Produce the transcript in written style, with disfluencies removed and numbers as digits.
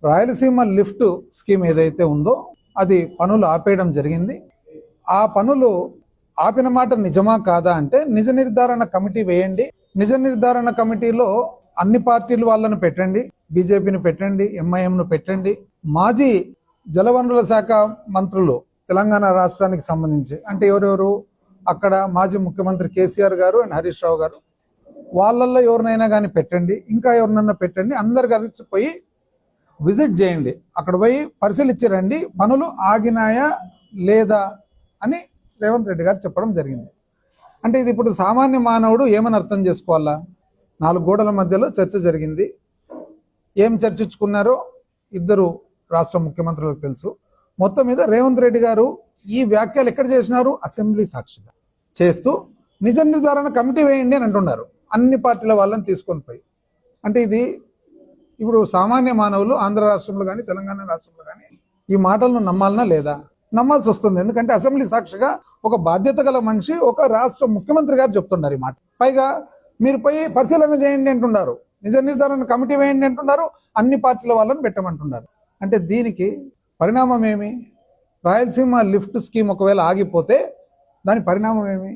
Rayalaseema lift scheme ఏదైతే ఉందో అది పనులు ఆపేయడం జరిగింది. ఆ పనులు ఆపిన మాట నిజమా కాదా అంటే నిజ నిర్ధారణ కమిటీ వేయండి. నిజ నిర్ధారణ కమిటీలో అన్ని పార్టీల వాళ్ళను పెట్టండి, బీజేపీని పెట్టండి, ఎంఐఎంను పెట్టండి, మాజీ జలవనరుల శాఖ మంత్రులు తెలంగాణ రాష్ట్రానికి సంబంధించి అంటే ఎవరెవరు అక్కడ మాజీ ముఖ్యమంత్రి కేసీఆర్ గారు అండ్ హరీష్ రావు గారు, వాళ్ళల్లో ఎవరినైనా కానీ పెట్టండి, ఇంకా ఎవరినైనా పెట్టండి, అందరు కలిసి పోయి విజిట్ చేయండి, అక్కడ పోయి పరిశీలించరండి పనులు ఆగినాయా లేదా అని రేవంత్ రెడ్డి గారు చెప్పడం జరిగింది. అంటే ఇది ఇప్పుడు సామాన్య మానవుడు ఏమని అర్థం చేసుకోవాలా? 4 గోడల మధ్యలో చర్చ జరిగింది. ఏం చర్చించుకున్నారో ఇద్దరు రాష్ట్ర ముఖ్యమంత్రులకు తెలుసు. మొత్తం మీద రేవంత్ రెడ్డి గారు ఈ వ్యాఖ్యలు ఎక్కడ చేసినారు? అసెంబ్లీ సాక్షిగా చేస్తూ నిజ నిర్ధారణ కమిటీ వేయండి అని అంటున్నారు, అన్ని పార్టీల వాళ్ళని తీసుకొని పోయి. అంటే ఇది ఇప్పుడు సామాన్య మానవులు ఆంధ్ర రాష్ట్రంలో కానీ తెలంగాణ రాష్ట్రంలో కానీ ఈ మాటలను నమ్మాలనా లేదా? నమ్మాల్సి వస్తుంది. ఎందుకంటే అసెంబ్లీ సాక్షిగా ఒక బాధ్యత గల మనిషి, ఒక రాష్ట్ర ముఖ్యమంత్రి గారు చెప్తున్నారు ఈ మాట. పైగా మీరు పోయి పరిశీలన చేయండి అంటున్నారు, నిజ నిర్ధారణ కమిటీ వేయండి అంటున్నారు, అన్ని పార్టీల వాళ్ళని పెట్టమంటున్నారు. అంటే దీనికి పరిణామం ఏమి? రాయలసీమ లిఫ్ట్ స్కీమ్ ఒకవేళ ఆగిపోతే దాని పరిణామం ఏమి?